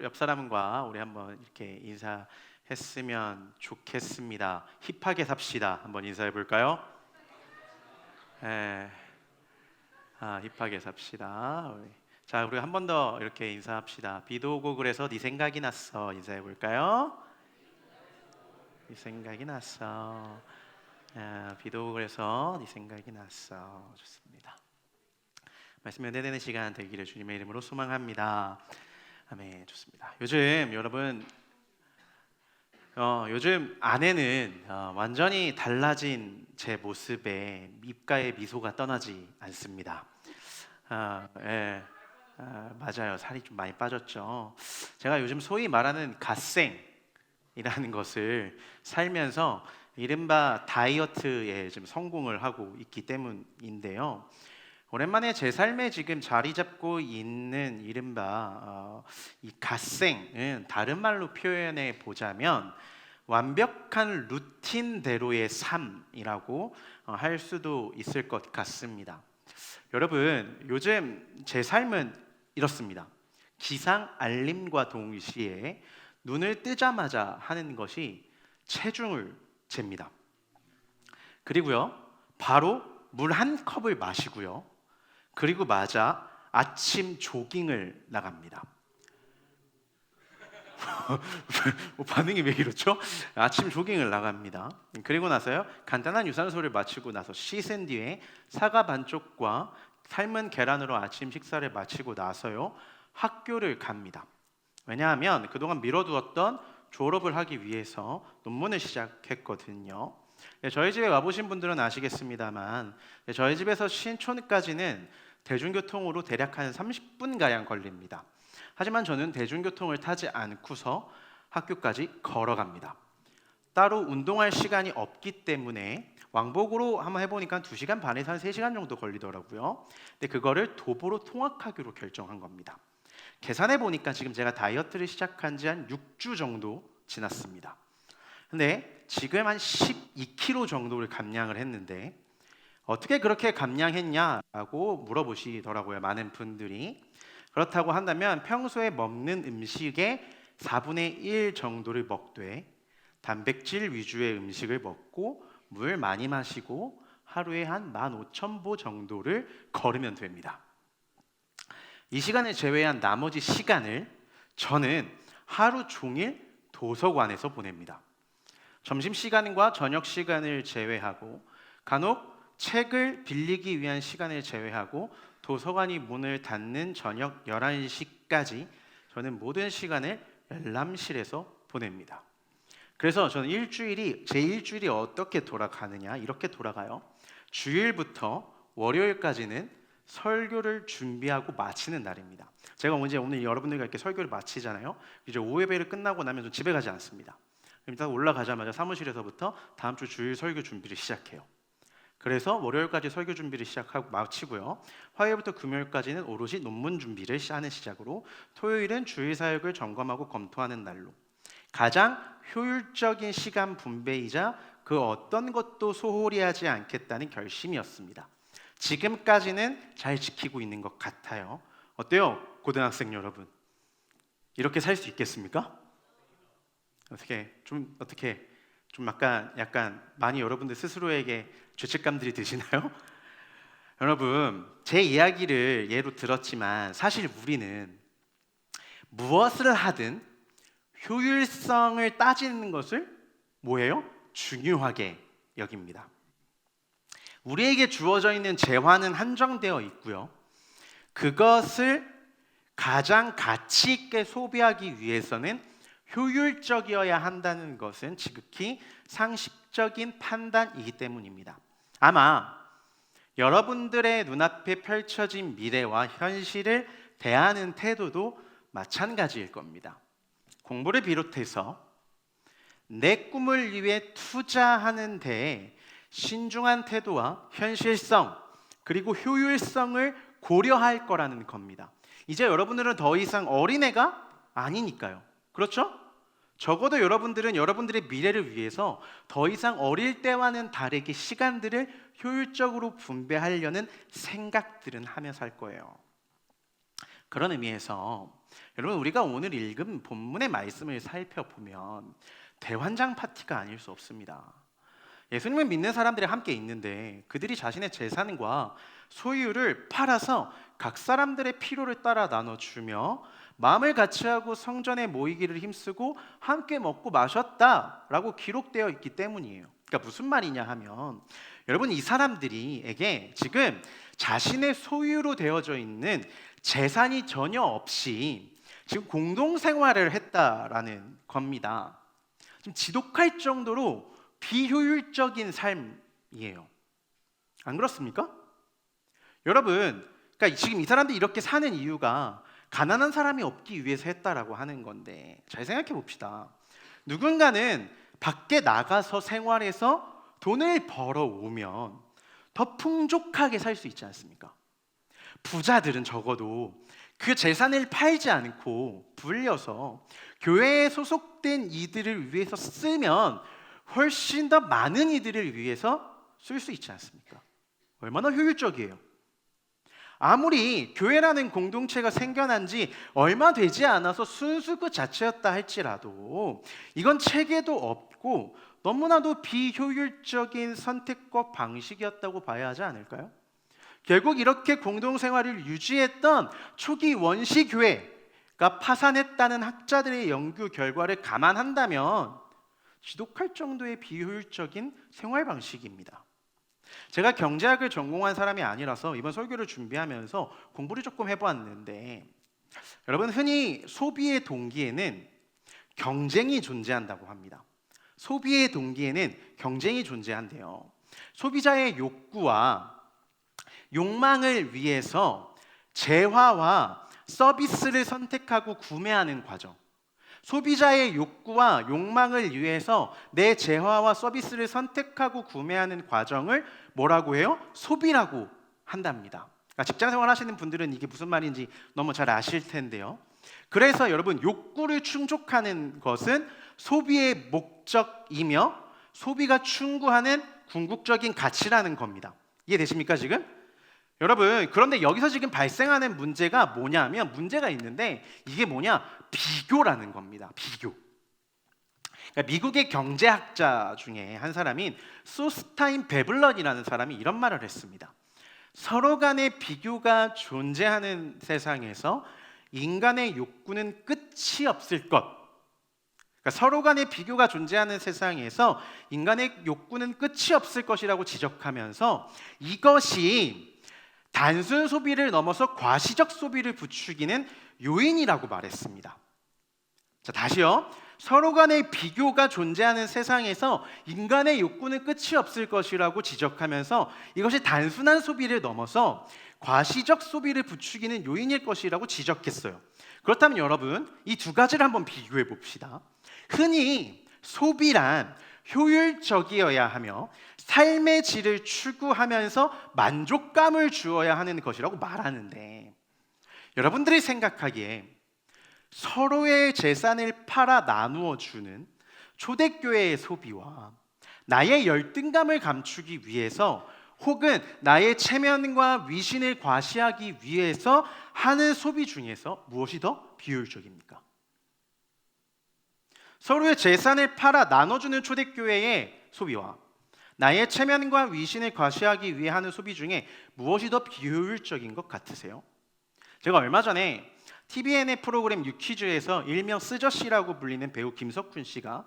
옆 사람과 우리 한번 이렇게 인사했으면 좋겠습니다. 힙하게 삽시다. 한번 인사해 볼까요? 예, 힙하게 삽시다. 자, 우리 한 번 더 이렇게 인사합시다. 비도 오고 그래서 네 생각이 났어. 인사해 볼까요? 네 생각이 났어. 비도 오고 그래서 네 생각이 났어. 좋습니다. 말씀 연대되는 시간 되기를 주님의 이름으로 소망합니다. 아멘. 좋습니다. 요즘 여러분, 요즘 아내는 완전히 달라진 제 모습에 입가에 미소가 떠나지 않습니다. 예, 맞아요. 살이 좀 많이 빠졌죠. 제가 요즘 소위 말하는 갓생이라는 것을 살면서 이른바 다이어트에 좀 성공을 하고 있기 때문인데요. 오랜만에 제 삶에 지금 자리 잡고 있는 이른바 이 갓생은 다른 말로 표현해 보자면 완벽한 루틴대로의 삶이라고 할 수도 있을 것 같습니다. 여러분, 요즘 제 삶은 이렇습니다. 기상 알림과 동시에 눈을 뜨자마자 하는 것이 체중을 잽니다. 그리고요, 바로 물 한 컵을 마시고요. 그리고 맞아 아침 조깅을 나갑니다. 반응이 왜 이렇죠? 아침 조깅을 나갑니다. 그리고 나서요, 간단한 유산소를 마치고 나서 씻은 뒤에 사과 반쪽과 삶은 계란으로 아침 식사를 마치고 나서요, 학교를 갑니다. 왜냐하면 그동안 미뤄두었던 졸업을 하기 위해서 논문을 시작했거든요. 저희 집에 와보신 분들은 아시겠습니다만 저희 집에서 신촌까지는 대중교통으로 대략 한 30분가량 걸립니다. 하지만 저는 대중교통을 타지 않고서 학교까지 걸어갑니다. 따로 운동할 시간이 없기 때문에 왕복으로 한번 해보니까 2시간 반에서 한 3시간 정도 걸리더라고요. 근데 그거를 도보로 통학하기로 결정한 겁니다. 계산해보니까 지금 제가 다이어트를 시작한 지 한 6주 정도 지났습니다. 근데 지금 한 12kg 정도를 감량을 했는데 어떻게 그렇게 감량했냐라고 물어보시더라고요. 많은 분들이. 그렇다고 한다면 평소에 먹는 음식의 4분의 1 정도를 먹되 단백질 위주의 음식을 먹고 물 많이 마시고 하루에 한 15,000보 정도를 걸으면 됩니다. 이 시간을 제외한 나머지 시간을 저는 하루 종일 도서관에서 보냅니다. 점심시간과 저녁시간을 제외하고 간혹 책을 빌리기 위한 시간을 제외하고 도서관이 문을 닫는 저녁 11시까지 저는 모든 시간을 열람실에서 보냅니다. 그래서 저는 제 일주일이 어떻게 돌아가느냐, 이렇게 돌아가요. 주일부터 월요일까지는 설교를 준비하고 마치는 날입니다. 제가 오늘 여러분들과 이렇게 설교를 마치잖아요. 이제 오후 예배를 끝나고 나면 좀 집에 가지 않습니다. 일단 올라가자마자 사무실에서부터 다음 주 주일 설교 준비를 시작해요. 그래서 월요일까지 설교 준비를 시작하고 마치고요. 화요일부터 금요일까지는 오롯이 논문 준비를 하는 시작으로 토요일은 주일 사역을 점검하고 검토하는 날로 가장 효율적인 시간 분배이자 그 어떤 것도 소홀히 하지 않겠다는 결심이었습니다. 지금까지는 잘 지키고 있는 것 같아요. 어때요, 고등학생 여러분? 이렇게 살 수 있겠습니까? 어떻게 좀 약간 많이 여러분들 스스로에게 죄책감들이 드시나요? 여러분, 제 이야기를 예로 들었지만 사실 우리는 무엇을 하든 효율성을 따지는 것을 뭐예요? 중요하게 여깁니다. 우리에게 주어져 있는 재화는 한정되어 있고요. 그것을 가장 가치 있게 소비하기 위해서는 효율적이어야 한다는 것은 지극히 상식적인 판단이기 때문입니다. 아마 여러분들의 눈앞에 펼쳐진 미래와 현실을 대하는 태도도 마찬가지일 겁니다. 공부를 비롯해서 내 꿈을 위해 투자하는 데에 신중한 태도와 현실성 그리고 효율성을 고려할 거라는 겁니다. 이제 여러분들은 더 이상 어린애가 아니니까요. 그렇죠? 적어도 여러분들은 여러분들의 미래를 위해서 더 이상 어릴 때와는 다르게 시간들을 효율적으로 분배하려는 생각들은 하며 살 거예요. 그런 의미에서 여러분, 우리가 오늘 읽은 본문의 말씀을 살펴보면 대환장 파티가 아닐 수 없습니다. 예수님을 믿는 사람들이 함께 있는데 그들이 자신의 재산과 소유를 팔아서 각 사람들의 필요를 따라 나눠주며 마음을 같이하고 성전에 모이기를 힘쓰고 함께 먹고 마셨다라고 기록되어 있기 때문이에요. 그러니까 무슨 말이냐 하면, 여러분, 이 사람들이에게 지금 자신의 소유로 되어져 있는 재산이 전혀 없이 지금 공동생활을 했다라는 겁니다. 좀 지독할 정도로 비효율적인 삶이에요. 안 그렇습니까? 여러분, 그러니까 지금 이 사람들이 이렇게 사는 이유가 가난한 사람이 없기 위해서 했다라고 하는 건데, 잘 생각해 봅시다. 누군가는 밖에 나가서 생활해서 돈을 벌어오면 더 풍족하게 살 수 있지 않습니까? 부자들은 적어도 그 재산을 팔지 않고 불려서 교회에 소속된 이들을 위해서 쓰면 훨씬 더 많은 이들을 위해서 쓸 수 있지 않습니까? 얼마나 효율적이에요. 아무리 교회라는 공동체가 생겨난 지 얼마 되지 않아서 순수 그 자체였다 할지라도 이건 체계도 없고 너무나도 비효율적인 선택과 방식이었다고 봐야 하지 않을까요? 결국 이렇게 공동생활을 유지했던 초기 원시교회가 파산했다는 학자들의 연구 결과를 감안한다면 지독할 정도의 비효율적인 생활 방식입니다. 제가 경제학을 전공한 사람이 아니라서 이번 설교를 준비하면서 공부를 조금 해보았는데, 여러분, 흔히 소비의 동기에는 경쟁이 존재한다고 합니다. 소비의 동기에는 경쟁이 존재한대요. 소비자의 욕구와 욕망을 위해서 재화와 서비스를 선택하고 구매하는 과정, 소비자의 욕구와 욕망을 위해서 내 재화와 서비스를 선택하고 구매하는 과정을 뭐라고 해요? 소비라고 한답니다. 그러니까 직장생활 하시는 분들은 이게 무슨 말인지 너무 잘 아실 텐데요. 그래서 여러분, 욕구를 충족하는 것은 소비의 목적이며 소비가 충고하는 궁극적인 가치라는 겁니다. 이해되십니까 지금? 여러분, 그런데 여기서 지금 발생하는 문제가 뭐냐면, 문제가 있는데 이게 뭐냐? 비교라는 겁니다. 비교. 그러니까 미국의 경제학자 중에 한 사람인 소스타인 베블런이라는 사람이 이런 말을 했습니다. 서로 간의 비교가 존재하는 세상에서 인간의 욕구는 끝이 없을 것. 그러니까 서로 간의 비교가 존재하는 세상에서 인간의 욕구는 끝이 없을 것이라고 지적하면서 이것이 단순 소비를 넘어서 과시적 소비를 부추기는 요인이라고 말했습니다. 자, 다시요. 서로 간의 비교가 존재하는 세상에서 인간의 욕구는 끝이 없을 것이라고 지적하면서 이것이 단순한 소비를 넘어서 과시적 소비를 부추기는 요인일 것이라고 지적했어요. 그렇다면 여러분, 이 두 가지를 한번 비교해 봅시다. 흔히 소비란 효율적이어야 하며 삶의 질을 추구하면서 만족감을 주어야 하는 것이라고 말하는데, 여러분들이 생각하기에 서로의 재산을 팔아 나누어 주는 초대교회의 소비와 나의 열등감을 감추기 위해서 혹은 나의 체면과 위신을 과시하기 위해서 하는 소비 중에서 무엇이 더 비효율적입니까? 서로의 재산을 팔아 나눠주는 초대교회의 소비와 나의 체면과 위신을 과시하기 위해 하는 소비 중에 무엇이 더 비효율적인 것 같으세요? 제가 얼마 전에 TVN의 프로그램 유퀴즈에서 일명 쓰저씨라고 불리는 배우 김석훈 씨가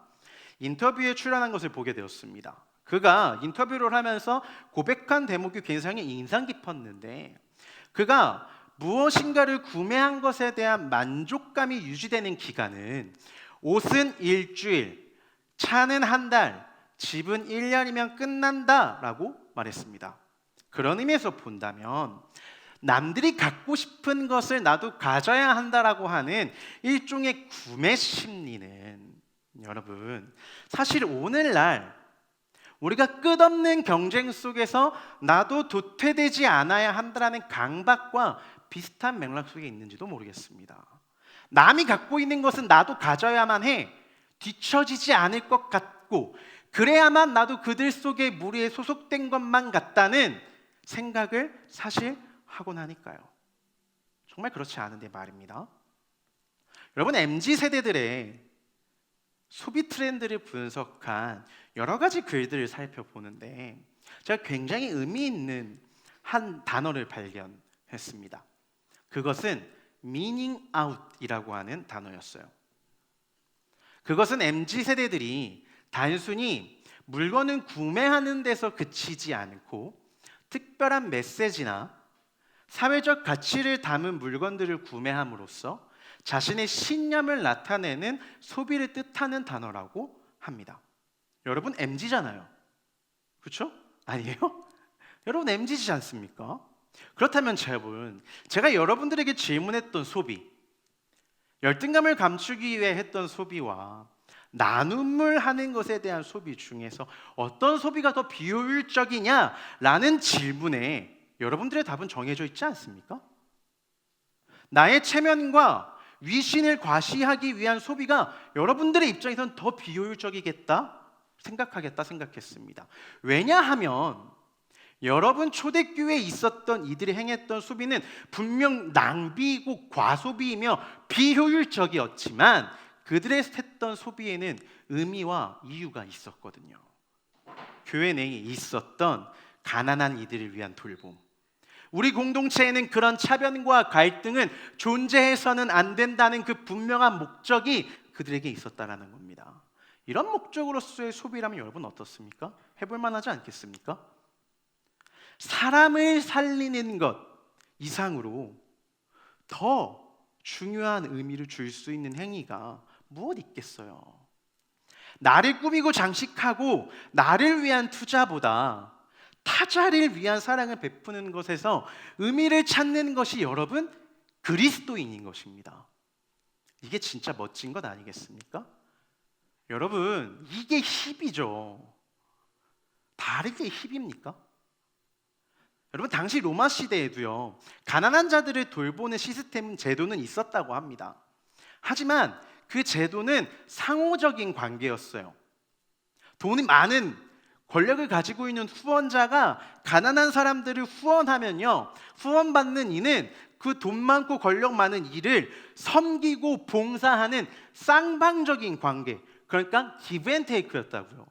인터뷰에 출연한 것을 보게 되었습니다. 그가 인터뷰를 하면서 고백한 대목이 굉장히 인상 깊었는데, 그가 무엇인가를 구매한 것에 대한 만족감이 유지되는 기간은 옷은 일주일, 차는 한 달, 집은 1년이면 끝난다라고 말했습니다. 그런 의미에서 본다면 남들이 갖고 싶은 것을 나도 가져야 한다라고 하는 일종의 구매 심리는, 여러분, 사실 오늘날 우리가 끝없는 경쟁 속에서 나도 도태되지 않아야 한다는 강박과 비슷한 맥락 속에 있는지도 모르겠습니다. 남이 갖고 있는 것은 나도 가져야만 해, 뒤처지지 않을 것 같고 그래야만 나도 그들 속의 무리에 소속된 것만 같다는 생각을 사실 하곤 하니까요. 정말 그렇지 않은데 말입니다. 여러분, MZ 세대들의 소비 트렌드를 분석한 여러 가지 글들을 살펴보는데 제가 굉장히 의미 있는 한 단어를 발견했습니다. 그것은 meaning out이라고 하는 단어였어요. 그것은 MZ 세대들이 단순히 물건을 구매하는 데서 그치지 않고 특별한 메시지나 사회적 가치를 담은 물건들을 구매함으로써 자신의 신념을 나타내는 소비를 뜻하는 단어라고 합니다. 여러분 MZ잖아요. 그렇죠? 아니에요? 여러분 MZ지 않습니까? 그렇다면 제가 여러분들에게 질문했던 소비, 열등감을 감추기 위해 했던 소비와 나눔을 하는 것에 대한 소비 중에서 어떤 소비가 더 비효율적이냐라는 질문에 여러분들의 답은 정해져 있지 않습니까? 나의 체면과 위신을 과시하기 위한 소비가 여러분들의 입장에서는 더 비효율적이겠다 생각했습니다. 왜냐하면 여러분 초대교회에 있었던 이들이 행했던 소비는 분명 낭비이고 과소비이며 비효율적이었지만 그들의 했던 소비에는 의미와 이유가 있었거든요. 교회 내에 있었던 가난한 이들을 위한 돌봄, 우리 공동체에는 그런 차별과 갈등은 존재해서는 안 된다는 그 분명한 목적이 그들에게 있었다라는 겁니다. 이런 목적으로서의 소비라면 여러분 어떻습니까? 해볼 만하지 않겠습니까? 사람을 살리는 것 이상으로 더 중요한 의미를 줄 수 있는 행위가 무엇 있겠어요? 나를 꾸미고 장식하고 나를 위한 투자보다 타자를 위한 사랑을 베푸는 것에서 의미를 찾는 것이 여러분 그리스도인인 것입니다. 이게 진짜 멋진 것 아니겠습니까? 여러분 이게 힙이죠. 다르게 힙입니까? 여러분 당시 로마 시대에도요 가난한 자들을 돌보는 시스템 제도는 있었다고 합니다. 하지만 그 제도는 상호적인 관계였어요. 돈이 많은 권력을 가지고 있는 후원자가 가난한 사람들을 후원하면요 후원받는 이는 그 돈 많고 권력 많은 이를 섬기고 봉사하는 쌍방적인 관계, 그러니까 기브 앤 테이크였다고요.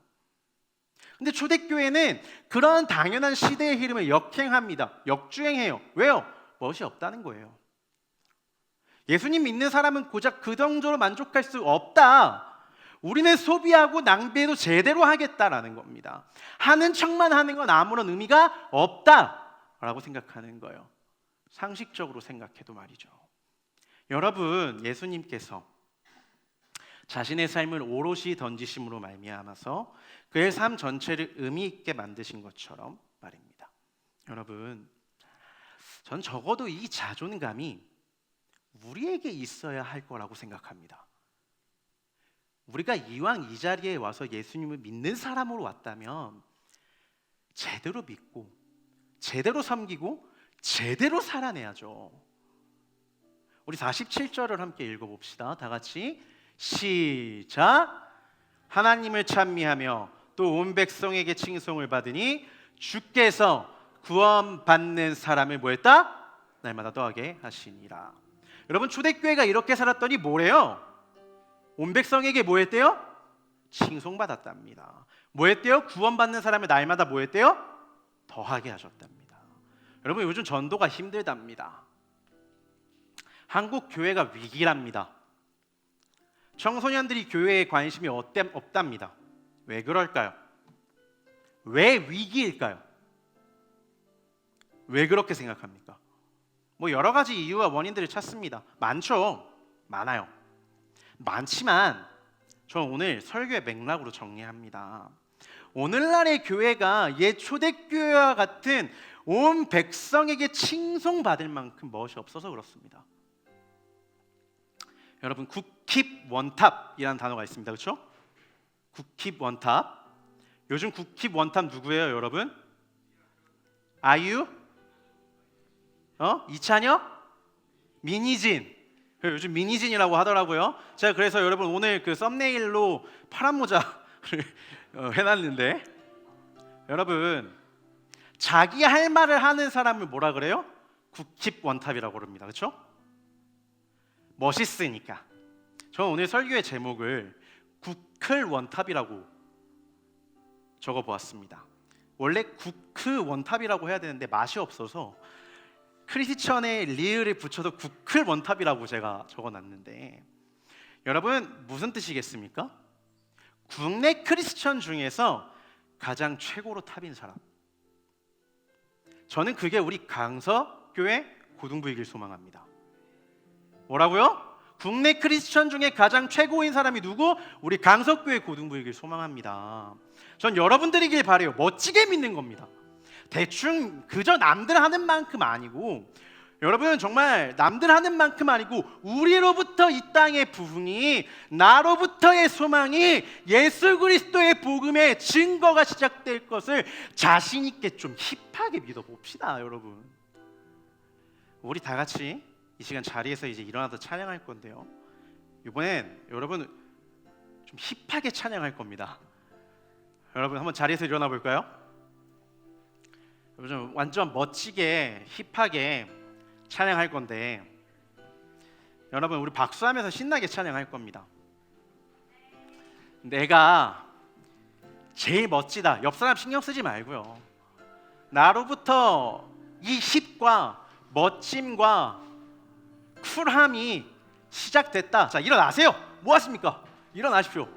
근데 초대교회는 그런 당연한 시대의 흐름을 역행합니다. 역주행해요. 왜요? 멋이 없다는 거예요. 예수님 믿는 사람은 고작 그 정도로 만족할 수 없다. 우리는 소비하고 낭비해도 제대로 하겠다라는 겁니다. 하는 척만 하는 건 아무런 의미가 없다라고 생각하는 거예요. 상식적으로 생각해도 말이죠. 여러분 예수님께서 자신의 삶을 오롯이 던지심으로 말미암아서 그의 삶 전체를 의미 있게 만드신 것처럼 말입니다. 여러분, 전 적어도 이 자존감이 우리에게 있어야 할 거라고 생각합니다. 우리가 이왕 이 자리에 와서 예수님을 믿는 사람으로 왔다면 제대로 믿고 제대로 섬기고 제대로 살아내야죠. 우리 47절을 함께 읽어봅시다. 다 같이 시작. 하나님을 찬미하며 또 온 백성에게 칭송을 받으니 주께서 구원받는 사람을 뭐했다? 날마다 더하게 하시니라. 여러분 초대교회가 이렇게 살았더니 뭐래요? 온 백성에게 뭐했대요? 칭송받았답니다. 뭐했대요? 구원받는 사람을 날마다 뭐했대요? 더하게 하셨답니다. 여러분 요즘 전도가 힘들답니다. 한국 교회가 위기랍니다. 청소년들이 교회에 관심이 없답니다. 왜 그럴까요? 왜 위기일까요? 왜 그렇게 생각합니까? 뭐 여러 가지 이유와 원인들을 찾습니다. 많죠? 많아요. 많지만 저는 오늘 설교의 맥락으로 정리합니다. 오늘날의 교회가 옛 초대교회와 같은 온 백성에게 칭송받을 만큼 멋이 없어서 그렇습니다. 여러분 국힙 원탑이라는 단어가 있습니다. 그렇죠? 국힙 원탑. 요즘 국힙 원탑 누구예요, 여러분? 아이유? 이찬혁? 민희진. 요즘 민희진이라고 하더라고요. 제가 그래서 여러분 오늘 그 썸네일로 파란 모자를 해놨는데 여러분 자기 할 말을 하는 사람을 뭐라 그래요? 국힙 원탑이라고 그럽니다. 그렇죠? 멋있으니까. 저는 오늘 설교의 제목을 구클 원탑이라고 적어보았습니다. 원래 구크 원탑이라고 해야 되는데 맛이 없어서 크리스천의 리을을 붙여서 구클 원탑이라고 제가 적어놨는데, 여러분 무슨 뜻이겠습니까? 국내 크리스천 중에서 가장 최고로 탑인 사람. 저는 그게 우리 강서교회 고등부이길 소망합니다. 뭐라고요? 국내 크리스천 중에 가장 최고인 사람이 누구? 우리 강석교회 고등부이길 소망합니다. 전 여러분들이길 바래요. 멋지게 믿는 겁니다. 대충 그저 남들 하는 만큼 아니고, 여러분 정말 남들 하는 만큼 아니고 우리로부터 이 땅의 부흥이, 나로부터의 소망이 예수 그리스도의 복음의 증거가 시작될 것을 자신 있게 좀 힙하게 믿어봅시다. 여러분, 우리 다 같이 이 시간 자리에서 이제 일어나서 찬양할 건데요, 이번엔 여러분 좀 힙하게 찬양할 겁니다. 여러분 한번 자리에서 일어나 볼까요? 여러분 완전 멋지게 힙하게 찬양할 건데, 여러분 우리 박수하면서 신나게 찬양할 겁니다. 내가 제일 멋지다, 옆 사람 신경 쓰지 말고요. 나로부터 이 힙과 멋짐과 쿨함이 시작됐다. 자, 일어나세요. 뭐 하십니까? 일어나십시오.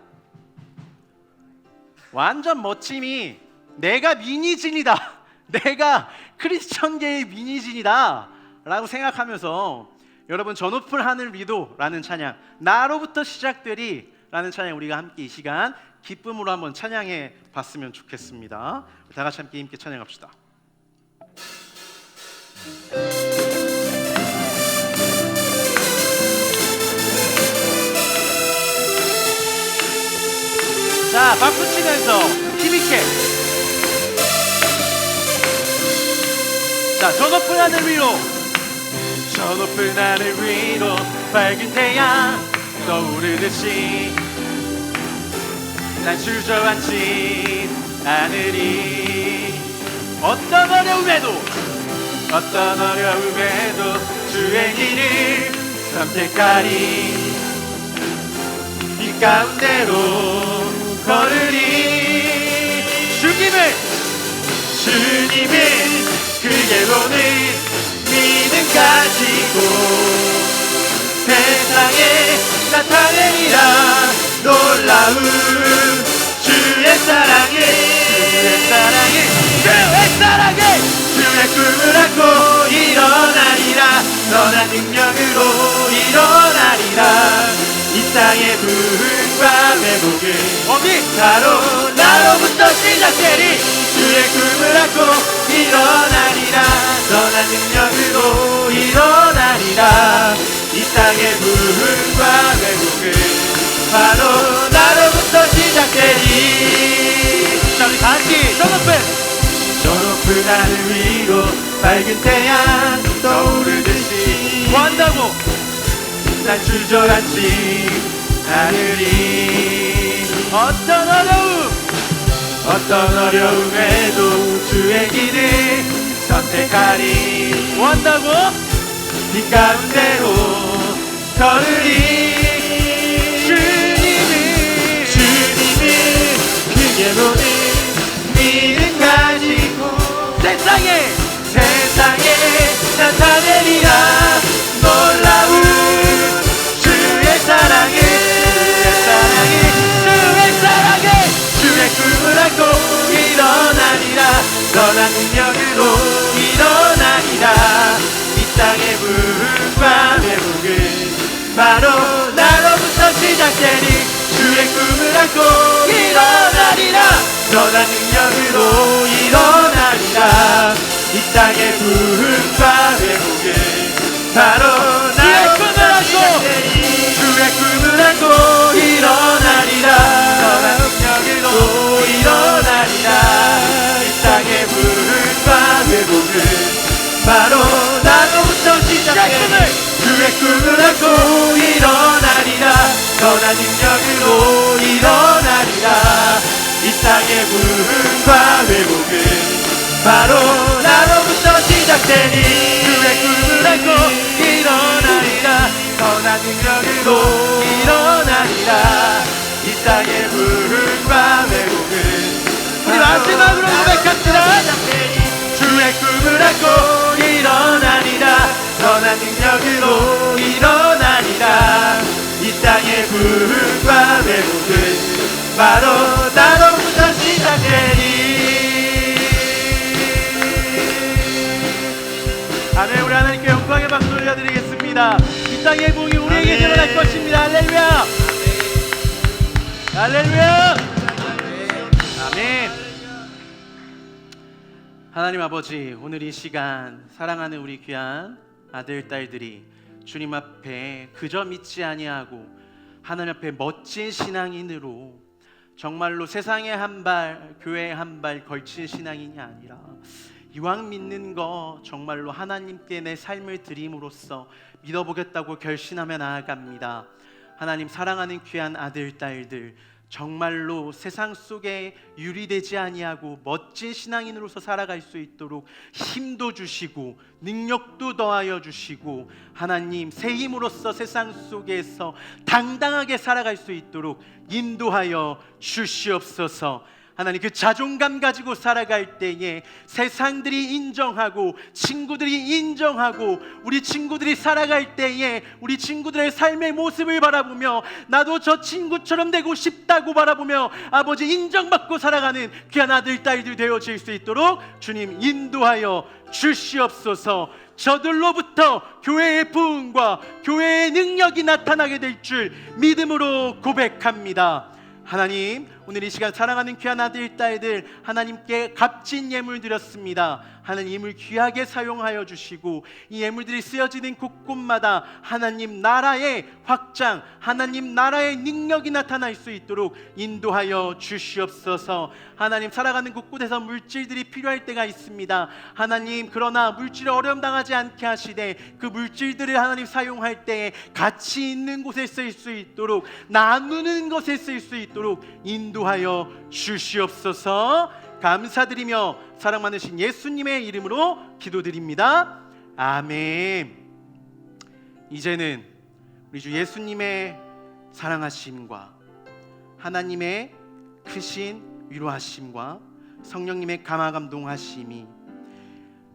완전 멋짐이 내가 미니진이다, 내가 크리스천계의 미니진이다 라고 생각하면서, 여러분 저 높은 하늘 위도 라는 찬양, 나로부터 시작되리 라는 찬양, 우리가 함께 이 시간 기쁨으로 한번 찬양해 봤으면 좋겠습니다. 다 같이 함께 함께 찬양합시다. 자, 박수 치면서 힘있게. 자, 저 높은 하늘 위로, 저 높은 하늘 위로 밝은 태양 떠오르듯이 난 주저앉지 않으리. 어떤 어려움에도 주의 길을 선택하리. 이 가운데로 걸으리. 주님을 그게로는 믿음 가지고 세상에 나타내리라. 놀라운 주의 사랑을, 주의 꿈을 안고 일어나리라. 선한 능력으로 일어나리라. 이 땅의 부흥과 회복은 바로 나로부터 시작되리. 주의 꿈을 안고 일어나리라. 선한 능력으로 일어나리라. 이 땅의 부흥과 회복은 바로 나로부터 시작되리. 자, 우리 같이 저 높은 하늘 위로 밝은 태양 떠오르듯이 구한다고 난 주저앉지 않으리. 어떤 어려움에도 주의 길을 선택하리. 구한다고 이 가운데로 걸으리. 주님을 그게로는 믿음 가지고 세상에 나타내리라. 놀라운 주의 사랑을, 주의 꿈을 안고 일어나리라. 선한 능력으로 일어나리라. 이 땅의 부흥과 회복은 바로 나로부터 시작되리. 주의 꿈을 안고 일어나리라. 선한 능력으로 일어나리라. 이 땅의 부흥과 회복은 바로 나로부터 시작되리. 주의 꿈을 안고 일어나리라. 선한 능력으로 일어나리라. 이 땅의 부흥과 회복은 바로 나로부터 시작되리. 주의 꿈을 안고 일어나리라. 선한 능력으로 일어나리라. 이 땅의 부흥과 회복은 바로 나로부터 시작되니. 주의 꿈을 안고 일어나리라. 선한 능력으로 일어나리라. 이 땅의 부흥과 회복은 우리 마지막으로 고백합시다. 주의 꿈을 안고 일어나리라. 선한 능력으로 일어나리라. 이 땅의 부흥과 회복은 바로 나로부터 시작되리. 아멘. 우리 하나님께 영광의 박수 올려드리겠습니다. 이 땅의 부흥이 우리에게 일어날 것입니다. 할렐루야. 할렐루야. 아멘. 하나님 아버지, 오늘 이 시간 사랑하는 우리 귀한 아들 딸들이 주님 앞에 그저 믿지 아니하고 하나님 앞에 멋진 신앙인으로 정말로 세상에 한 발, 교회에 한 발 걸친 신앙인이 아니라 이왕 믿는 거 정말로 하나님께 내 삶을 드림으로써 믿어보겠다고 결심하며 나아갑니다. 하나님, 사랑하는 귀한 아들 딸들 정말로 세상 속에 유리되지 아니하고 멋진 신앙인으로서 살아갈 수 있도록 힘도 주시고 능력도 더하여 주시고 하나님, 새 힘으로써 세상 속에서 당당하게 살아갈 수 있도록 인도하여 주시옵소서. 하나님, 그 자존감 가지고 살아갈 때에 세상들이 인정하고 친구들이 인정하고 우리 친구들이 살아갈 때에 우리 친구들의 삶의 모습을 바라보며 나도 저 친구처럼 되고 싶다고 바라보며 아버지 인정받고 살아가는 귀한 아들 딸들 되어질 수 있도록 주님 인도하여 주시옵소서. 저들로부터 교회의 부흥과 교회의 능력이 나타나게 될 줄 믿음으로 고백합니다. 하나님, 오늘 이 시간 사랑하는 귀한 아들 딸들 하나님께 값진 예물 드렸습니다. 하나님, 예물 귀하게 사용하여 주시고 이 예물들이 쓰여지는 곳곳마다 하나님 나라의 확장, 하나님 나라의 능력이 나타날 수 있도록 인도하여 주시옵소서. 하나님, 살아가는 곳곳에서 물질들이 필요할 때가 있습니다. 하나님, 그러나 물질에 어려움 당하지 않게 하시되 그 물질들을 하나님 사용할 때에 가치 있는 곳에 쓸 수 있도록 나누는 것에 쓸 수 있도록 인도하여 주시옵소서. 감사드리며 사랑 많으신 예수님의 이름으로 기도드립니다. 아멘. 이제는 우리 주 예수님의 사랑하심과 하나님의 크신 위로하심과 성령님의 감화감동하심이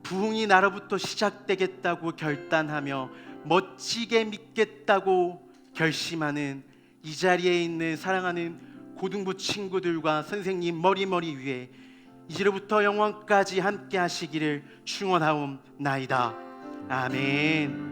부흥이 나로부터 시작되겠다고 결단하며 멋지게 믿겠다고 결심하는 이 자리에 있는 사랑하는 고등부 친구들과 선생님 머리 위에 이제로부터 영원까지 함께 하시기를 축원하옵나이다. 아멘.